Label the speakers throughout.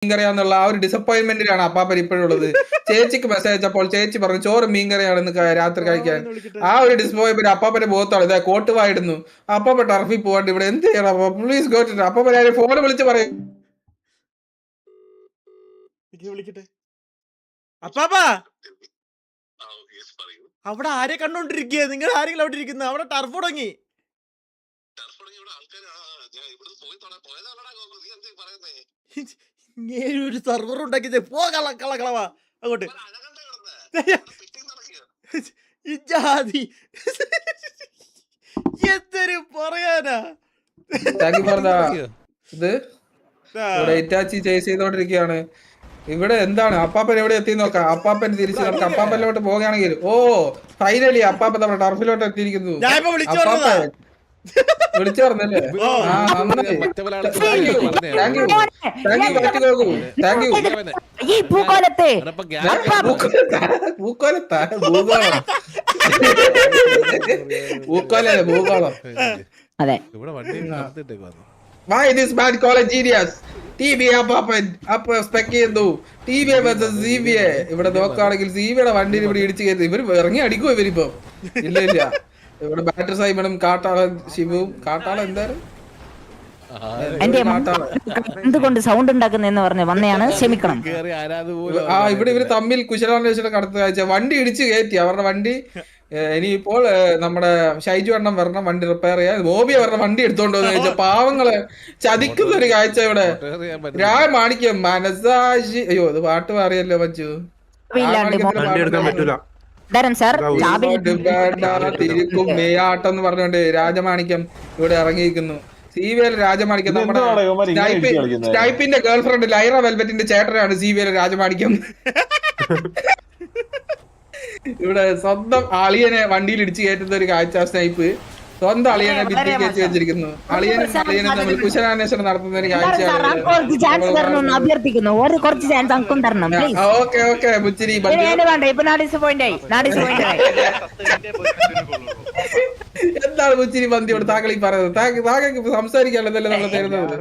Speaker 1: മീൻകറിയാന്നുള്ള ആ ഒരു ഡിസപ്പോയിന്റ്മെന്റിലാണ് അപ്പാപ്പൻ ഇപ്പോഴുള്ളത്. ചേച്ചിക്ക് മെസ്സേജ് അയച്ചപ്പോൾ ചേച്ചി പറഞ്ഞു ചോറ് മീൻകറിയാണെന്ന് രാത്രി കഴിക്കാൻ. ആ ഒരു ഡിസപ്പോയിന്റ്മെന്റ് അപ്പാപ്പന്റെ മുഖത്താണ്. ഇതാ കോട്ടുവായിടുന്നു. അപ്പാപ്പൻ ടർഫിൽ പോകണ്ട ഇവിടെ എന്ത് ചെയ്യണം? പ്ലീസ് ഗോ ടു അപ്പാപ്പൻ ഫോൺ വിളിച്ച് പറയും.
Speaker 2: വിളിക്കട്ടെ. അപ്പാപ്പാ അവിടെ ആരെ കണ്ടോണ്ടിരിക്കുക? നിങ്ങൾ ആരെങ്കിലും അവിടെ ഇരിക്കുന്നത്? അവിടെ ടർഫ് തുടങ്ങി. ഒരു സർവർ ഉണ്ടാക്കിയത് പോ കളവാ അങ്ങോട്ട്. ഈ ജാതി എന്തൊരു പറയാനാ.
Speaker 1: ഇത് ഇവിടെ ഇറ്റാച്ചി ചേസ് ചെയ്തോണ്ടിരിക്കുകയാണ്. ഇവിടെ എന്താണ് അപ്പാപ്പൻ എവിടെ എത്തി നോക്കാം. അപ്പാപ്പൻ തിരിച്ചു നോക്കാം. അപ്പാപ്പനിലോട്ട് പോകുകയാണെങ്കിൽ ഓ ഫൈനലി അപ്പാപ്പൻ നമ്മുടെ ടർഫിലോട്ട് എത്തിയിരിക്കുന്നു. അപ്പാപ്പൻ വിളിച്ചു പറഞ്ഞല്ലേ? ഭൂഗോളം. Why this man college genius? TBA അപ്പാപ്പൻ അപ്പൊ സ്പെക്ക് ചെയ്യുന്നു. TBA versus CBA. ഇവിടെ നോക്കുകയാണെങ്കിൽ CBAയുടെ വണ്ടിയിൽ ഇവിടെ ഇടിച്ചു കയറി. ഇവര് ഇറങ്ങി അടിക്കുമോ ഇവരിപ്പോ? ഇല്ല ഇല്ല. ഇവിടെ ബാറ്റർ സൈമണും കാട്ടാളൻ ശിവും. കാട്ടാളൻ എന്തായാലും
Speaker 3: എന്തുകൊണ്ട് സൗണ്ട് ഉണ്ടാക്കുന്നെന്ന് പറഞ്ഞ് വന്നെയാണ്. ക്ഷമിക്കണം.
Speaker 1: ഇവിടെ ഇവര് തമ്മിൽ കുശലാന്വേഷണം നടത്തുക. വണ്ടി ഇടിച്ചു കയറ്റി അവരുടെ വണ്ടി. ഇനിയിപ്പോൾ നമ്മുടെ ഷൈജു എണ്ണം വരണം വണ്ടി റിപ്പയർ ചെയ്യാൻ. ബോബിയെ വരണം വണ്ടി എടുത്തോണ്ട് വന്ന് ചോദിച്ചാൽ പാവങ്ങളെ ചതിക്കുന്ന ഒരു കാഴ്ച ഇവിടെ. മാണിക്യം മനസാക്ഷി. അയ്യോ ഇത് പാട്ട് അറിയല്ലോ മച്ചു. തിരിക്കും മേയാട്ടം എന്ന് പറഞ്ഞോണ്ട് രാജമാണിക്യം ഇവിടെ ഇറങ്ങിയിരിക്കുന്നു. സിവിഎൽ രാജമാണിക്യം നമ്മുടെ സ്നൈപ്പിന്റെ ഗേൾഫ്രണ്ട് ലൈറ വെൽവെറ്റിന്റെ ചേട്ടനാണ് സിവിഎൽ രാജമാണിക്യം. ഇവിടെ സ്വന്തം അളിയനെ വണ്ടിയിൽ ഇടിച്ചു കയറ്റുന്ന ഒരു കാഴ്ച. സ്നൈപ്പ് സ്വന്തം അളിയനെ ഭിത്തി കയറ്റി വെച്ചിരിക്കുന്നു. അളിയനും തമ്മിൽ കുശലാന്വേഷണം നടത്തുന്ന ഒരു കാഴ്ചയാണ്. ഓക്കെ ഓക്കെ മുച്ചിരി എന്താണ് മുച്ചിരി ബന്ധിയോട് താങ്കൾ ഈ പറയുന്നത്? താങ്കൾക്ക് സംസാരിക്കാനുള്ളതല്ലേ നമ്മൾ തരുന്നത്?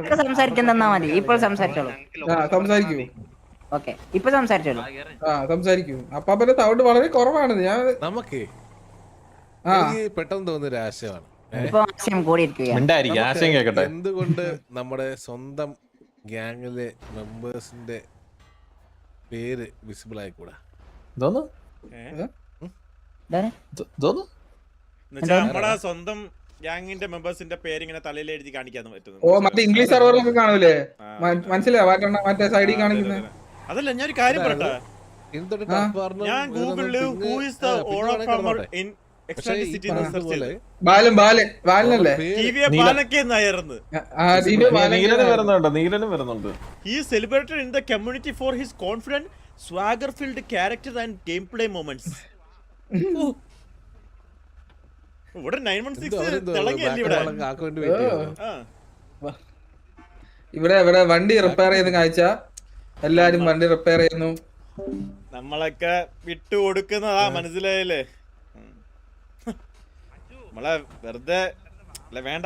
Speaker 1: സംസാരിക്കൂ. സംസാരിക്കൂ. അപ്പാപ്പന്റെ സൗണ്ട് വളരെ കുറവാണ്. ഞാൻ
Speaker 4: നമുക്ക് പെട്ടെന്ന് തോന്നുന്ന ഒരു ആശയമാണ്. എന്തുകൊണ്ട് നമ്മുടെ സ്വന്തം ഗ്യാങ്ങിലെ മെമ്പേഴ്സിന്റെ പേര് വിസിബിൾ ആയിക്കൂടാ?
Speaker 2: നമ്മുടെ സ്വന്തം ഗ്യാങ്ങിന്റെ മെമ്പേഴ്സിന്റെ പേര് ഇങ്ങനെ തലയിൽ എഴുതി കാണിക്കാന്ന് പറ്റുന്നു.
Speaker 1: ഓ മറ്റേ ഇംഗ്ലീഷ് സെർവറിലൊക്കെ കാണൂലേ? മനസ്സിലായോ? മറ്റേ സൈഡിൽ കാണിക്കുന്നത്
Speaker 2: അതല്ല. ഞാനൊരു കാര്യം പറയട്ടെ. ഞാൻ ഗൂഗിളില് who is the owner farmer in extend city എന്ന് സെർച്ച് ചെയ്തു.
Speaker 1: ബാലനല്ലേ?
Speaker 2: ടിവിയെ ബാലനൊക്കെ എന്നായിരുന്നു. He is celebrated in the community for his confident, swagger-filled character and gameplay moments. ഇവിടെ 916 തിളങ്ങിയല്ലേ ഇവിടെ.
Speaker 1: ഇവിടെ വണ്ടി റിപ്പയർ ചെയ്യുന്ന കാഴ്ച. എല്ലാരും വണ്ടി റിപ്പയർ ചെയ്യുന്നു.
Speaker 2: നമ്മളൊക്കെ വിട്ടു കൊടുക്കുന്നതാ. മനസ്സിലായില്ലേ? നമ്മളെ വെറുതെ വേണ്ട.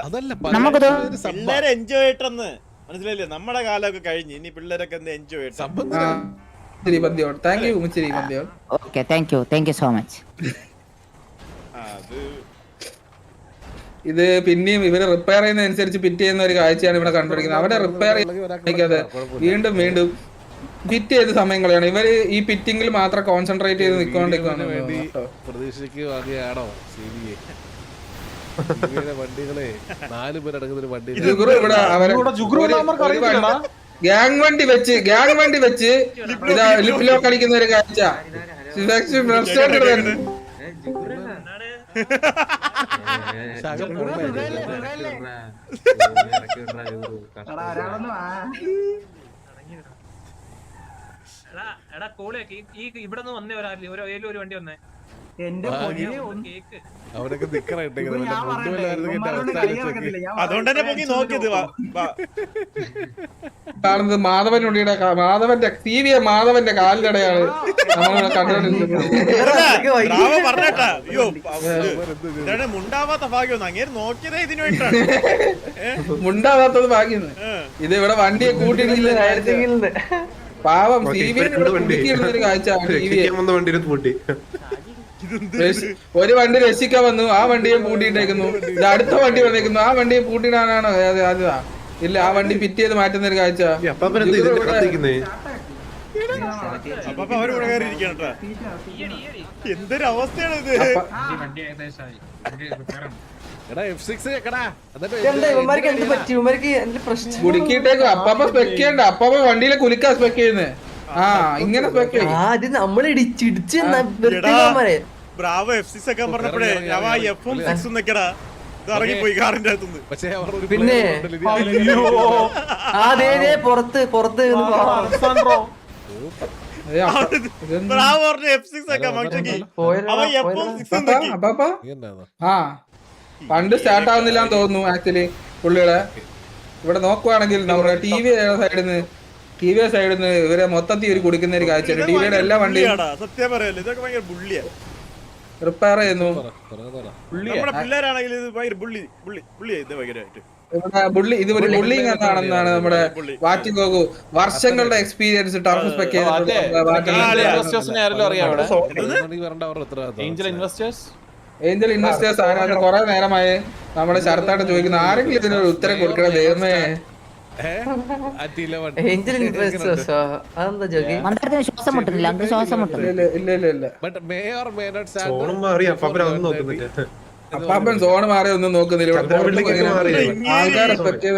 Speaker 2: പിള്ളേരെ എൻജോയ് ചെയ്യട്ടെന്ന് മനസ്സിലായില്ലേ? നമ്മുടെ കാലമൊക്കെ കഴിഞ്ഞ് ഇനി പിള്ളേരൊക്കെ എന്ത് എൻജോയ്
Speaker 1: ഇത് പിന്നെയും ഇവര് റിപ്പയർ ചെയ്യുന്ന അനുസരിച്ച് ഫിറ്റ് ചെയ്യുന്ന ഒരു കാഴ്ചയാണ് ഇവിടെ കണ്ടുപിടിക്കുന്നത്. അവിടെ റിപ്പയർ ചെയ്യാതെ വീണ്ടും വീണ്ടും ഫിറ്റ് ചെയ്ത സമയങ്ങളാണ് ഇവര് ഈ ഫിറ്റിംഗിൽ മാത്രം കോൺസെൻട്രേറ്റ് ചെയ്ത് നിൽക്കൊണ്ടിരിക്കുകയാണ്.
Speaker 4: വണ്ടികളെ 4 പേരടങ്ങുന്ന ഒരു വണ്ടി
Speaker 1: ഗ്യാങ് വണ്ടി വെച്ച് ഇതാ ലിപ്പിലോ കളിക്കുന്ന ഒരു കാഴ്ച.
Speaker 5: എടാ കോളിയാക്കി ഈ ഇവിടെ നിന്ന് വന്നേ ഒരു വണ്ടി വന്നേ.
Speaker 4: അവരൊക്കെ നിക്കറായിട്ടേക്കുന്നത്
Speaker 2: അതുകൊണ്ട് തന്നെ പൊങ്ങി നോക്കിയത്
Speaker 1: കാണുന്നത് മാധവന്റെ മാധവന്റെ കാലിലടയാണ് നമ്മൾ കണ്ടുകൊണ്ടിരിക്കുന്നത്.
Speaker 2: പറഞ്ഞേട്ടാ അയ്യോ ഇതാണ് മുണ്ടാവാത്ത ഭാഗ്യം അങ്ങേര് നോക്കിയതേ ഇതിനു വേണ്ടിട്ടാണ്.
Speaker 1: മുണ്ടാവാത്തത് ഭാഗ്യം. ഇത് ഇവിടെ വണ്ടിയെ കൂട്ടിയിടിക്കുന്നത് പാവം ഒരു കാഴ്ച. ഒരു വണ്ടി രക്ഷിക്കാൻ വന്നു, ആ വണ്ടിയെ പൂട്ടിയിട്ടേക്കുന്നു. ഇത് അടുത്ത വണ്ടി വന്നേക്കുന്നു, ആ വണ്ടിയെ പൂട്ടിയിടാനാണ് അതാ. ഇല്ല, ആ വണ്ടി ഫിറ്റ് ചെയ്ത് മാറ്റുന്ന ഒരു കാഴ്ച.
Speaker 2: എന്തൊരു അവസ്ഥയാണ് ഇത്.
Speaker 1: കുടുക്കിയിട്ടേക്കും. അപ്പാപ്പ സ്പെക്ക് ചെയ്യണ്ട, അപ്പാപ്പ വണ്ടിയിലെ കുലുക്കാ സ്പെക്ക് ചെയ്യുന്നത്. ആ ഇങ്ങനെ സ്പെക്ക് ചെയ്യും.
Speaker 5: നമ്മൾ ഇടിച്ചിടിച്ച്
Speaker 2: ബ്രാവോ F6 ഒക്കെ പറഞ്ഞപ്പോഴേ ഞാൻ F6 നിക്കടാ ഇറങ്ങിപ്പോയി കാറിന്റെ അകത്തുനിന്ന്.
Speaker 5: പിന്നെ പുറത്ത്
Speaker 2: ബ്രാവോ F6 ഒക്കെ മറ്റേക്ക് അവൻ F6
Speaker 1: അപ്പാപ്പ ആ പണ്ട് സ്റ്റാർട്ട് ആവുന്നില്ലാന്ന് തോന്നുന്നു. ആക്ച്വലി പുള്ളിയുടെ ഇവിടെ നോക്കുവാണെങ്കിൽ നമ്മുടെ ടി വി സൈഡിൽ നിന്ന് ഇവരെ മൊത്തത്തിൽ ഒരു കുടിക്കുന്ന ഒരു കാഴ്ച. ടിവിയുടെ എല്ലാ വണ്ടിയും
Speaker 2: സത്യം പറയല്ലേ ഇതൊക്കെ ഭയങ്കര ബുള്ളിയാ.
Speaker 1: റിപ്പയർ ചെയ്യുന്നു.
Speaker 2: നമ്മുടെ പിള്ളേരാണെങ്കിൽ ഇത് ഭയങ്കര ബുള്ളിയാ. ഇത് ഭയങ്കരമായിട്ട്
Speaker 1: ഇത് ഒരു ബുള്ളിങ് എന്നാണെന്നാണ് നമ്മുടെ വാറ്റിഗോഗു വർഷങ്ങളുടെ experience turf spec Angel investors ആരാണ് കുറെ നേരമായി നമ്മുടെ ശരത്തായിട്ട് ചോദിക്കുന്ന. ആരെങ്കിലും ഇതിനൊരു ഉത്തരം കൊടുക്കണം ദൈവമേ.
Speaker 3: ശ്വാസം മുട്ടുന്നില്ല, അങ്ങ് ശ്വാസം മുട്ടുന്നില്ല.
Speaker 1: ഇല്ല അപ്പാപ്പൻ സോണ് മാറി ഒന്നും നോക്കുന്നില്ല. ആൾക്കാരെ സ്പെക്ട്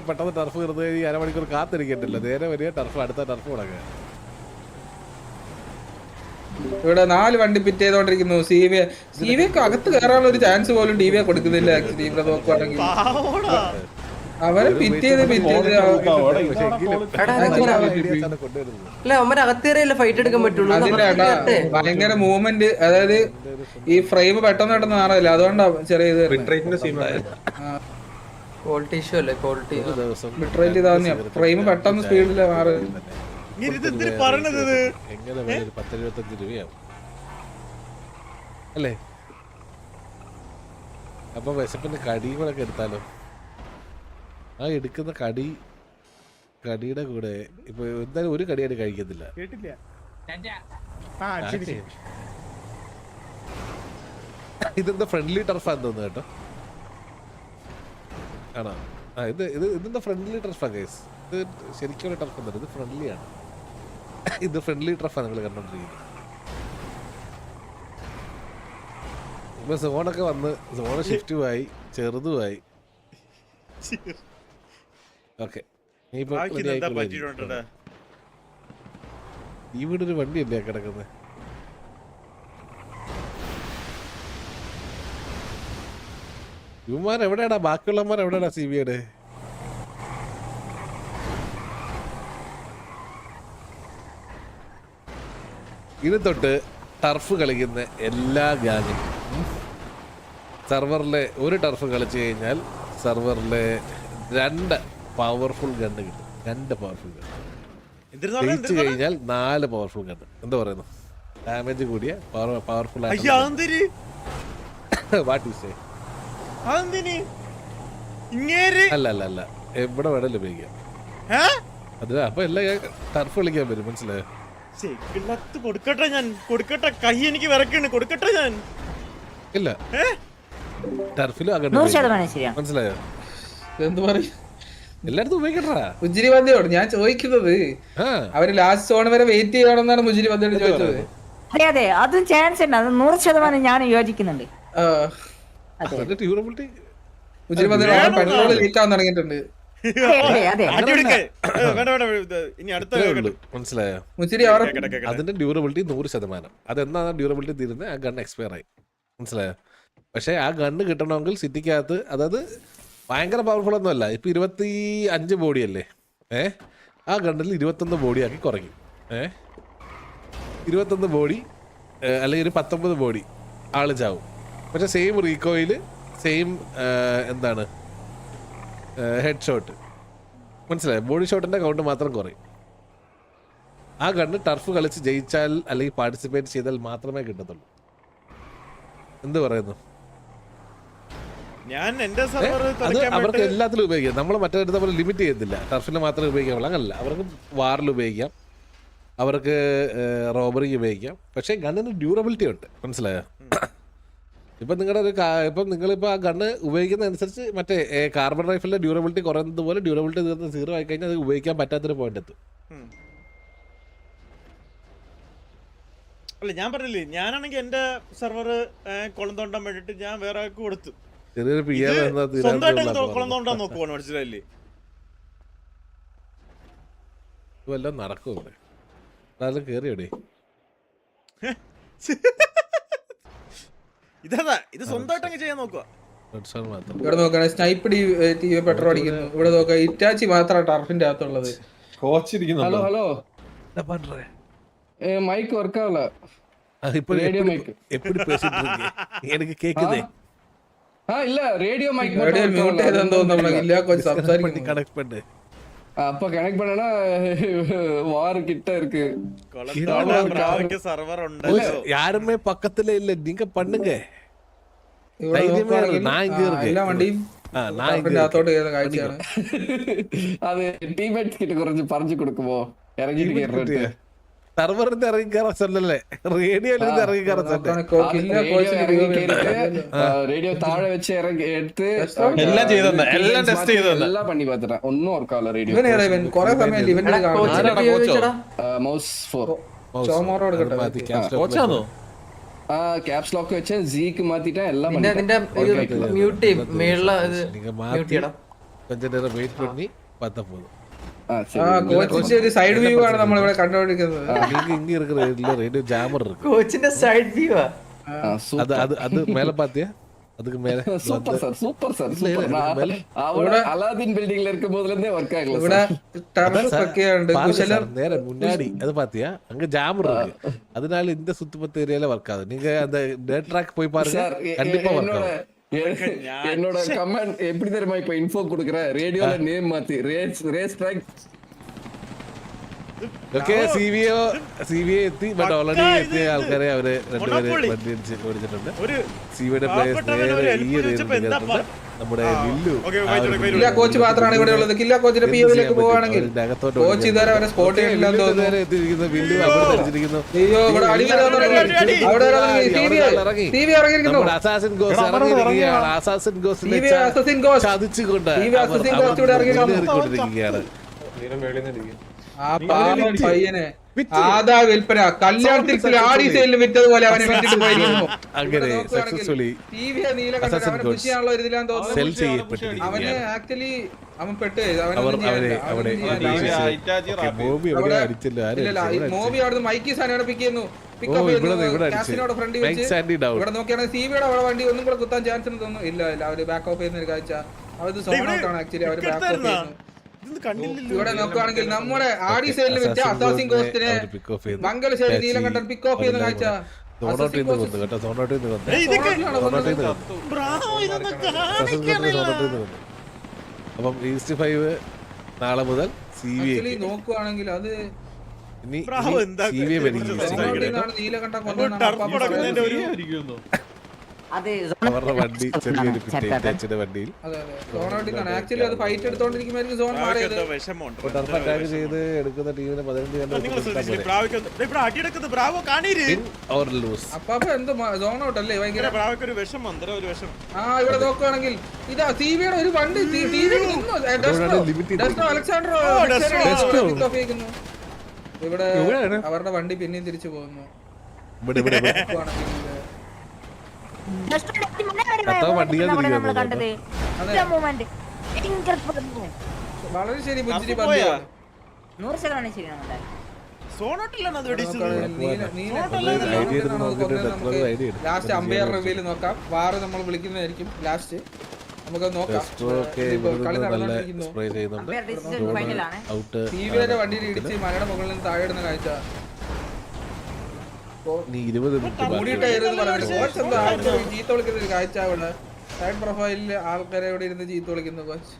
Speaker 4: പെട്ടെന്ന് ടർഫ് കയറുന്ന അരമണിക്കൂർ കാത്തിരിക്കണ്ടല്ലോ, നേരെ വരിക ടർഫ് അടുത്ത ടർഫ് തുടങ്ങുക.
Speaker 1: ഇവിടെ 4 വണ്ടി പിറ്റ് ചെയ്തോണ്ടിരിക്കുന്നു. സിവിക്ക് അകത്ത് കയറാനുള്ള ഒരു ചാൻസ് പോലും ടി വി കൊടുക്കുന്നില്ല. ആക്ച്വലി ഇവിടെ നോക്കുവാണെങ്കിൽ അവരെ പിറ്റ് ചെയ്ത്
Speaker 5: ഫൈറ്റ് എടുക്കാൻ പറ്റുള്ളൂ.
Speaker 1: ഭയങ്കര മൂവ്മെന്റ്, അതായത് ഈ ഫ്രെയിം പെട്ടെന്ന് പെട്ടെന്ന് മാറില്ല. അതുകൊണ്ടാ ചെറിയ ഇത്
Speaker 5: ക്വാളിറ്റി ഇഷ്യൂ അല്ലേ, ക്വാളിറ്റി
Speaker 1: ബിട്രേറ്റ് ഇതാ ഫ്രെയിം പെട്ടെന്ന് സ്പീഡില് മാറി.
Speaker 4: എങ്ങനെ 10-25 രൂപയാവും അല്ലേ? അപ്പൊ വിശപ്പിന്റെ കടിയും കൂടെ ഒക്കെ എടുത്താലോ? ആ എടുക്കുന്ന കടിയുടെ കൂടെ ഇപ്പൊ എന്തായാലും ഒരു കടിയായിട്ട് കഴിക്കത്തില്ല. ഇതെന്താ ഫ്രണ്ട്ലി ടർഫാന്ന് തോന്നുന്നു കേട്ടോ. ആണോ? ആ ഇതെന്താ ഫ്രണ്ട്ലി ടർഫാ ഗൈസ്. ഇത് ശരിക്കും ടർഫ് ഒന്നും, ഇത് ഫ്രണ്ട്ലി ആണ്. ഇത് ഫ്രണ്ട്ലി ടർഫാണ് നിങ്ങൾ കണ്ടോണ്ടിരിക്കുന്നത്. ഇപ്പൊ സോണൊക്കെ വന്ന് സോണ് ഷിഫ്റ്റുമായി ചെറുതുമായി. ഓക്കെ ഈ വീടൊരു വണ്ടിയല്ലേ കിടക്കുന്നത്. ഇവന്മാർ എവിടെയാടാ, ബാക്കിയുള്ളവന്മാർ എവിടെയാടാ സിബിയുടെ? ഇത് തൊട്ട് ടർഫ് കളിക്കുന്ന എല്ലാ ഗ്യാങ്ങും സെർവറിലെ ഒരു ടർഫ് കളിച്ചു കഴിഞ്ഞാൽ സെർവറിലെ 2 പവർഫുൾ ഗണ്ണ് കിട്ടും. 2 പവർഫുൾ ഗണ്ണ് ജയിച്ചു കഴിഞ്ഞാൽ 4 പവർഫുൾ ഗണ്ണ്. എന്താ പറയുന്നു? ഡാമേജ് കൂടിയ പവർഫുൾ അല്ല എവിടെ വേണേലും ഉപയോഗിക്കാം. അത് അപ്പൊ എല്ലാ ടർഫ് കളിക്കാൻ വരും, മനസ്സിലായോ?
Speaker 2: കൊടുക്കട്ടെ ഞാൻ കൊടുക്കട്ടെ, കൈ എനിക്ക് വിറക്കണ്, കൊടുക്കട്ടെ ഞാൻ.
Speaker 4: ഇല്ല ടർഫിലും മനസ്സിലായോ?
Speaker 1: എന്ത് പറയും,
Speaker 4: എല്ലായിടത്തും ഉപയോഗിക്കട്ടാ.
Speaker 1: മുജിരി പന്തിയോട് ഞാൻ ചോദിക്കുന്നത്, അവര് ലാസ്റ്റ് സോൺ വരെ വെയിറ്റ് ചെയ്യണമെന്നാണ് മുജിരി പന്തിയോട് ചോദിച്ചത്.
Speaker 3: അതെ അതും ചാൻസ് ഉണ്ട്, അത് 100% ഞാൻ യോജിക്കുന്നുണ്ട്.
Speaker 1: മുജിരി പന്തിയോട് പെട്രോൾ ലീക്ക് ആവാൻ തുടങ്ങിയിട്ടുണ്ട്.
Speaker 4: മനസ്സിലായോ? അതിന്റെ ഡ്യൂറബിലിറ്റി 100%. അതെന്നാണ് ഡ്യൂറബിലിറ്റി തീരുന്നത്? ആ ഗൺ എക്സ്പയർ ആയി, മനസ്സിലായോ? പക്ഷെ ആ ഗണ്ണ് കിട്ടണമെങ്കിൽ സിറ്റിക്കകത്ത്, അതായത് ഭയങ്കര പവർഫുൾ ഒന്നും അല്ല. ഇപ്പൊ 25 ബോഡിയല്ലേ, ആ ഗണ്ണിൽ 21 ബോഡിയാക്കി കുറയ്ക്കും. 21 ബോഡി അല്ലെങ്കിൽ ഒരു 19 ബോഡി ആള് ചാവും. പക്ഷെ സെയിം റീകോയില് സെയിം എന്താണ് ഹെഡ് ഷോട്ട്, മനസ്സിലായോ? ബോഡി ഷോട്ടിന്റെ കൗണ്ട് മാത്രം കുറയും. ആ ഗണ്ണ് ടർഫ് കളിച്ച് ജയിച്ചാൽ അല്ലെങ്കിൽ പാർട്ടിസിപ്പേറ്റ് ചെയ്താൽ മാത്രമേ കിട്ടത്തുള്ളൂ. എന്ത് പറയുന്നു?
Speaker 2: ഞാൻ എന്റെ
Speaker 4: അത് അവർക്ക് എല്ലാത്തിലും ഉപയോഗിക്കാം. നമ്മൾ മറ്റേടത്തെ പോലെ ലിമിറ്റ് ചെയ്യത്തില്ല. ടർഫിൽ മാത്രമേ ഉപയോഗിക്കാവുള്ളൂ, അങ്ങനല്ല. അവർക്ക് വാറിൽ ഉപയോഗിക്കാം, അവർക്ക് റോബറിക്ക് ഉപയോഗിക്കാം. പക്ഷേ ഗണ്ണിന് ഡ്യൂറബിലിറ്റി ഉണ്ട്, മനസ്സിലായോ? ഇപ്പം നിങ്ങളുടെ ഒരു ഇപ്പം നിങ്ങളിപ്പോൾ ആ ഗണ്ണ് ഉപയോഗിക്കുന്ന അനുസരിച്ച് മറ്റേ കാർബൺ റൈഫിലെ ഡ്യൂറബിലിറ്റി കുറയുന്നത് പോലെ ഡ്യൂറബിലിറ്റി തീർന്ന് 0 ആയി കഴിഞ്ഞാൽ അത് ഉപയോഗിക്കാൻ പറ്റാത്തൊരു പോയിന്റ് എത്തും.
Speaker 2: അല്ല ഞാൻ പറഞ്ഞില്ലേ, ഞാനാണെങ്കിൽ എന്റെ സെർവർ കുളം തോണ്ടാൻ വേണ്ടിട്ട് ഞാൻ വേറെ ആൾക്ക് കൊടുത്തു.
Speaker 4: ചെറിയൊരു
Speaker 2: സ്വന്തമായിട്ട് കുളം തോണ്ടാൻ നോക്കുവാണ്, മനസ്സിലായില്ലേ?
Speaker 4: വല്ലതും നടക്കും ഇവിടെ. അതായത് കേറിയോടെ
Speaker 2: ഇതാ ഇത് സ്വന്തമായിട്ട് അങ്ങ് ചെയ്യാൻ നോക്കുക.
Speaker 1: ഇവിടെ നോക്കുകയാണെങ്കിൽ സ്നൈപ്പ് ടി വി പെട്രോൾ അടിക്കുന്നു. ഇവിടെ നോക്കുക ഇറ്റാച്ചി മാത്രമാണ് ടർഫിന്റെ അകത്തുള്ളത്.
Speaker 6: ഹലോ ഹലോ மைக் ஒர்க் ஆகல. ரேடியோ மைக்
Speaker 4: எப்படி பேசிட்டு இருக்கீங்க? எனக்கு கேக்குதே.
Speaker 6: இல்ல ரேடியோ மைக்
Speaker 1: റേഡിയോ മ്യൂട്ട് ചെയ്തെന്ന് തോന്നുന്നു. ഇല്ല கொஞ்சம் സംസാരിക്കുന്നു.
Speaker 4: கனெக்ட் பண்ணு.
Speaker 6: அப்ப கனெக்ட் பண்ணனா வார் கிட்ட இருக்கு.
Speaker 2: സെർവർ ഉണ്ടല്ലോ.
Speaker 4: யாருமே பக்கத்துல இல்ல, நீங்க பண்ணுங்க.
Speaker 1: ഇവിടെ നോക്കുകയാണെങ്കിൽ എല്ലാ വണ്ടിയും ടർഫിന്റെ അകത്തോട്ട് കയറുന്ന കാഴ്ചയാണ്.
Speaker 6: அது டீம்மேட்ஸ் கிட்ட கொஞ்சம் പറഞ്ഞു കൊടുക്കുമോ? ഇറങ്ങിയിട്ട് കേറട്ടെ.
Speaker 4: സർവറിൽ ഇറങ്ങി കയറാൻ சொல்லല്ലേ, റേഡിയോയിൽ ഇറങ്ങി കയറാൻ சொல்லേ.
Speaker 6: റേഡിയോ താഴെ വെച്ച് ഇറങ്ങി എടുത്ത്
Speaker 7: എല്ലാം ചെയ്തെന്ന്, എല്ലാം ടെസ്റ്റ് ചെയ്തെന്ന്,
Speaker 6: എല്ലാം പണി പാത്തിട്ടാ. ഒന്നും ഓർക്കാവില്ല റേഡിയോ.
Speaker 1: കൊറേ സമയം ഇവന്റ്
Speaker 6: മൗസ് 4
Speaker 1: ചോമോറോട്
Speaker 7: കോച്ചാണോ?
Speaker 6: ക്യാപ്സ് ലോക്ക് വെച്ച് സീക്ക് മാറ്റിട്ടാ എല്ലാം
Speaker 5: നിന്റെ മ്യൂട്ട് മേളില
Speaker 4: நீங்க மாத்தி கொஞ்ச நேரம் வெயிட் பண்ணி பார்த்தா போதும்.
Speaker 1: കോച്ചിന്റെ ഒരു സൈഡ് വ്യൂ ആണ് നമ്മൾ ഇവിടെ കണ്ടുകൊണ്ടിരിക്കുന്നത്.
Speaker 4: நீங்க இங்க இருக்கிற ரேடியோ ஜாமர் இருக்கு.
Speaker 5: കോച്ചിന്റെ സൈഡ് വ്യൂ
Speaker 4: அது அது அது மேல பாத்தியா? அதுக்கு மேல
Speaker 6: super sir, super sir, super. அவரோட அலாதீன் பில்டிங்ல இருக்கும் போதுல இருந்தே வர்க் ஆகல.
Speaker 1: ഇവിടെ ടെററിസ്റ്റ് ഒക്കെ ഉണ്ട്. കുശലം
Speaker 4: நேரா முன்னாடி அது பாத்தியா? அங்க ஜாமர் இருக்கு. அதனால இந்த சுத்துப்பத்து ஏரியால வர்க் ஆகுது. நீங்க அந்த டேட் ட்ராக் போய் பாருங்க, கண்டிப்பா வர்க் ஆகும்.
Speaker 6: என்னோட கமெண்ட் எப்படி தெரியுமா? இப்ப இன்ஃபோ கொடுக்குறேன், ரேடியோல நேம் மாத்தி ரேஸ் ட்ராக்.
Speaker 4: ഓക്കെ സിവിഎ എത്തി. ബട്ട് ഓൾറെഡി എത്തിയ ആൾക്കാരെ അവര് രണ്ടുപേര് വണ്ടി ഓടിച്ചിട്ടുണ്ട്. സിവിയുടെ പ്ലേയേഴ്സ് നേരെ ഈ ഒരു നമ്മുടെ
Speaker 1: കില്ല കോച്ച് മാത്രമാണ് ഇവിടെ ഉള്ളത്. കില്ല കോച്ചിന്റെ പിഒയിലേക്ക് പോവാണെങ്കിൽ കോച്ച് ഇതുവരെ അവരെ സ്പോട്ട് ചെയ്യില്ലെന്ന് തോന്നുന്നു.
Speaker 4: എത്തിയിരിക്കുന്നു വില്ലു അവിടെ ധരിച്ചിരിക്കുന്നു.
Speaker 1: അയ്യോ ഇവിടെ അവിടെ ടിവി ഇറങ്ങിയിരിക്കുന്നു.
Speaker 4: അസാസിൻ ഗോസ് ഇറങ്ങിയിരിക്കുകയാണ്. അസാസിൻ ഗോസിനെ ചതിച്ചുകൊണ്ട് ഇറങ്ങിക്കൊണ്ടിരിക്കുകയാണ്.
Speaker 1: ആ പാവം പയ്യനെ ആദാ വിൽപ്പന കല്യാണത്തിൽ ആടി സെയിലിൽ വിറ്റതുപോലെ അവനെ വിറ്റിട്ട് പോയിരിക്കുന്നു.
Speaker 4: അങ്ങനെ സക്സസ്ഫുള്ളി
Speaker 1: ടിവിയെ നീല കണ്ടത് അവനെ കൃഷിയാണല്ലോ ഒരു ഇതിലാന്ന് തോന്നുന്നു.
Speaker 4: സെൽ ചെയ്യപ്പെട്ടിരിക്കുകയാണ്.
Speaker 1: അവന് ആക്ച്വലി അവൻ പെട്ട് മോബി അവിടെ മൈക്കി സാധനം പിക്ക് ചെയ്യുന്നു. കാസിനോട് ഫ്രണ്ട് ഇവിടെ നോക്കിയാണെങ്കിൽ സിവിയുടെ അവിടെ വണ്ടി ഒന്നും കൂടെ കുത്താൻ ചാൻസ് തോന്നുന്നു. ഇല്ല ഇല്ല അവര് ബാക്ക് ഓഫ് ചെയ്യുന്ന ഒരു കാഴ്ച. അവര് സോൺ ഔട്ട് ആണ് ആക്ച്വലി. അവര് ബാക്ക് ഓഫ് ചെയ്യുന്നു. ഇവിടെ നോക്കുകയാണെങ്കിൽ നമ്മുടെ ആടി സൈഡിൽ വിറ്റ അസാസിൻ കോസ്റ്റിനെ മംഗലശ്ശേരി നീലകണ്ഠൻ പിക്ക് ഓഫ് ചെയ്യുന്ന കാഴ്ച.
Speaker 4: അപ്പം ഈസ്റ്റ് 5 നാളെ മുതൽ
Speaker 1: നോക്കുകയാണെങ്കിൽ അത് നീലകണ്ഠൻ
Speaker 4: അവരുടെ വണ്ടി ചെറിയൊരു പിറ്റേച്ചിന്റെ വണ്ടിയിൽ
Speaker 1: ആക്ച്വലി അത് ഫൈറ്റ് എടുത്തോണ്ടിരിക്കുമ്പോൾ സോൺ മാറിയത്.
Speaker 4: അറ്റാക്ക് ചെയ്ത് എടുക്കുന്ന ടീമിനെ 15
Speaker 1: എന്തോ സോൺ ഔട്ട് അല്ലേ ഭയങ്കര. ആ ഇവിടെ നോക്കുകയാണെങ്കിൽ ഇതാ സിവിയുടെ ഒരു വണ്ടി അലക്സാണ്ടറോ ഇവിടെ അവരുടെ വണ്ടി പിന്നെയും തിരിച്ചു പോകുന്നു. വളരെ ശരി പുഞ്ചിരി പന്തിയാണ്. ലാസ്റ്റ് അമ്പയർ റിവ്യൂല് നോക്കാം. വാറ് നമ്മൾ വിളിക്കുന്നതായിരിക്കും ലാസ്റ്റ്. നമുക്ക് നോക്കാം. ടിവിയുടെ വണ്ടിയിൽ ഇടിച്ച് മലയുടെ മുകളിൽ നിന്ന് താഴെ ഇടുന്ന കാഴ്ച.
Speaker 4: നീ 20 മിനിറ്റ്
Speaker 1: കൂടിയിട്ടായിരുന്നു പറയുന്നത്. കോച്ച് എന്താ ആൾക്കാർ ചീത്ത വിളിക്കുന്ന ഒരു കാഴ്ച അവിടെ. സൈഡ് പ്രൊഫൈലിൽ ആൾക്കാരെ ഇവിടെ ഇരുന്ന് ചീത്ത വിളിക്കുന്നു കോച്ച്.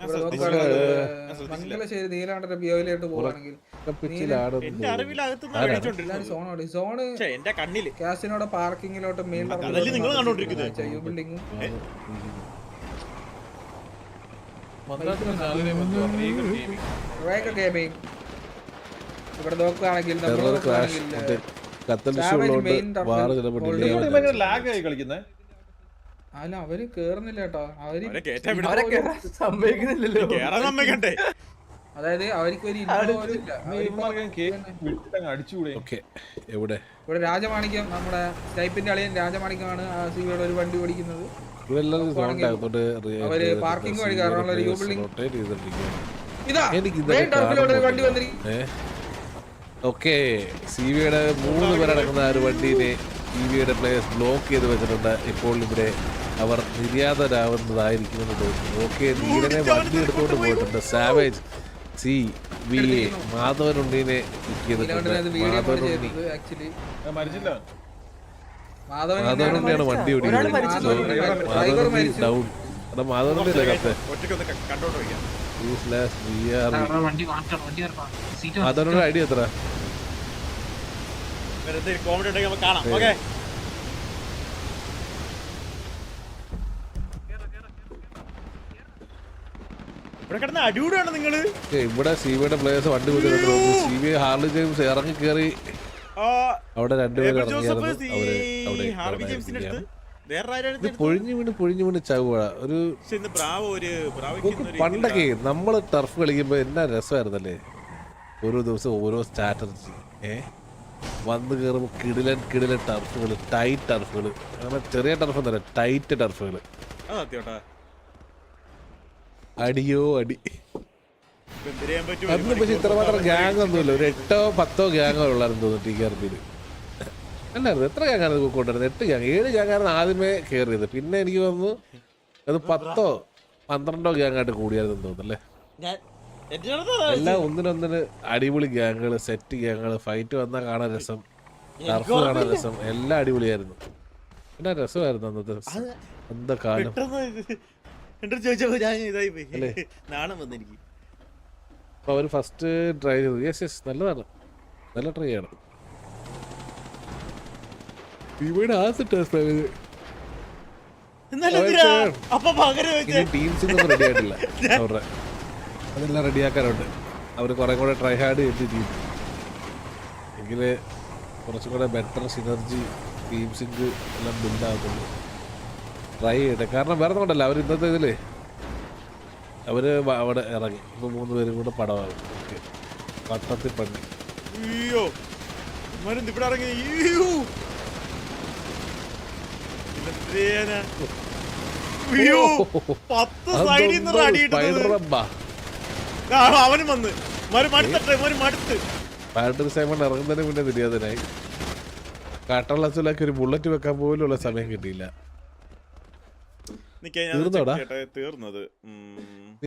Speaker 1: ഇവിടെ നോക്കുകയാണെങ്കിൽ മംഗലശ്ശേരി നീലാണ്ടന്റെ ബിയോയിലോട്ട് പോവാണെങ്കിൽ
Speaker 2: എന്റെ അറിവിലകത്തുനിന്ന് അടിച്ചോണ്ടിരുന്നത്.
Speaker 1: സോണ്
Speaker 2: എന്റെ കണ്ണില്
Speaker 1: കാസിനോടെ പാർക്കിങ്ങിലോട്ട് മെയിൻ
Speaker 2: അതല്ലേ നിങ്ങൾ കണ്ടോണ്ടിരിക്കുന്നത്.
Speaker 1: ബിൽഡിങ്ങും ഗെയിമിംഗ് ഇവിടെ നോക്കുകയാണെങ്കിൽ അല്ല അവര് കേറുന്നില്ല കേട്ടോ.
Speaker 5: സമ്മതിക്കുന്നില്ലല്ലോ.
Speaker 2: കേറാൻ സമ്മതിക്കണ്ടേ?
Speaker 1: അതായത് അവർക്ക് ഒരു
Speaker 4: എവിടെ
Speaker 1: ഇവിടെ രാജമാണിക്യം നമ്മുടെ സ്നൈപ്പിന്റെ അളിയൻ രാജമാണിക്യമാണ് ആ സിവിയുടെ ഒരു വണ്ടി ഓടിക്കുന്നത്. അവര് പാർക്കിംഗ് വഴി കയറാനുള്ള ഒരു ബിൽഡിംഗ് ഇതാ ഒരു വണ്ടി വന്നിരിക്കും.
Speaker 4: ഓക്കെ സിവിയുടെ 3 പേരടങ്ങുന്ന ആ ഒരു വണ്ടീനെ സിവിയുടെ പ്ലേയേഴ്സ് ബ്ലോക്ക് ചെയ്ത് വെച്ചിട്ടുണ്ട്. ഇപ്പോൾ ഇവിടെ അവർ നിര്യാതരാവുന്നതായിരിക്കുമെന്ന് തോന്നുന്നു. ഓക്കെ നീലനെ വണ്ടി എടുത്തുകൊണ്ട് പോയിട്ടുണ്ട്. സാവേജ് സി വി എ മാധവനുണ്ണീനെ മാധവനുണ്ണിയാണ് വണ്ടി ഓടിക്കുന്നത്. ഡൗൺ മാധവനുണ്ണിയല്ലേ കത്ത് മാധവനുണ്ണിയുടെ ഐഡിയ എത്ര?
Speaker 2: കോമഡി ഉണ്ടെങ്കിൽ നമുക്ക് കാണാം. ഓക്കെ ഇവിടെ കിടന്ന അടികൂടാണ് നിങ്ങള്.
Speaker 4: ഇവിടെ സിവിയുടെ പ്ലേയേഴ്സ് വണ്ടി സിവി ഹാർലി ജെയിംസ് ഇറങ്ങി കയറി അവിടെ രണ്ടുപേരും പൊഴിഞ്ഞു വീണ് ചാവുക. ഒരു പണ്ടൊക്കെ നമ്മള് ടർഫ് കളിക്കുമ്പോ എന്നാ രസമായിരുന്നല്ലേ. ഓരോ ദിവസം ഓരോ സ്ട്രാറ്റജി വന്ന് കയറുമ്പോ കിടിലൻ ടർഫുകള്, ടൈറ്റ് ടർഫുകള്. അങ്ങനെ ചെറിയ ടർഫ് ഒന്നല്ല, ടൈറ്റ് ടർഫുകള്. അടിയോ അടി. അതിന് പക്ഷെ ഇത്രമാത്രം ഗ്യാങ് ഒന്നുമില്ല. ഒരു 8-10 ഗ്യാങ്ങോ ഉള്ളായിരുന്നു തോന്നുന്നു TRP-ല്. അല്ലായിരുന്നു എത്ര ഗ്യാങ്ങാണ് കൊണ്ടുവരുന്നത്? 8 ഗ്യാങ് 7 ഗ്യാങ്ങാണ് ആദ്യമേ കയറിയത്. പിന്നെ എനിക്ക് തോന്നുന്നു അത് 10-12 ഗ്യാങ്ങായിട്ട് കൂടിയായിരുന്നു തോന്നുന്നല്ലേ. എല്ലാം ഒന്നിനൊന്നിന് അടിപൊളി ഗ്യാങ്ങുകള്, സെറ്റ് ഗ്യാങ്ങുകള്. ഫൈറ്റ് വന്നാൽ കാണാൻ രസം, ടർഫ് കാണാൻ രസം, എല്ലാം അടിപൊളിയായിരുന്നു. പിന്നെ രസമായിരുന്നു അന്നത്തെ എന്താ കാലം. അപ്പൊ അവര് ഫസ്റ്റ് ട്രൈ ചെയ്തു. യെസ് നല്ലതാണ്, നല്ല ട്രൈ ചെയ്യണം. ഇവിടെ ടീംസിനൊന്നും റെഡി ആയിട്ടില്ല അവരുടെ. അതെല്ലാം റെഡിയാക്കാനുണ്ട്. അവർ കുറെ കൂടെ ട്രൈ ഹാർഡ് ചെയ്തിട്ട് എങ്കില് കുറച്ചും കൂടെ ബെറ്റർ സിനർജി ടീം സിങ്ക് എല്ലാം ബിൽഡാകുള്ളൂ. ട്രൈ ചെയ്യട്ടെ. കാരണം വേറെ കൊണ്ടല്ല, അവർ ഇന്നത്തെ ഇതില് അവര് അവിടെ ഇറങ്ങി. ഇപ്പൊ 3 പേരും കൂടെ പടമാകും. പട്ടത്തിൽ പണി.
Speaker 2: അവനും വന്ന്
Speaker 4: ഇറങ്ങുന്നതിന് മുന്നേ നിര്യാതനായി. കാട്ടളസിലാക്കി ഒരു ബുള്ളറ്റ് വെക്കാൻ പോലുള്ള സമയം കിട്ടിയില്ല.
Speaker 2: തീർന്നത്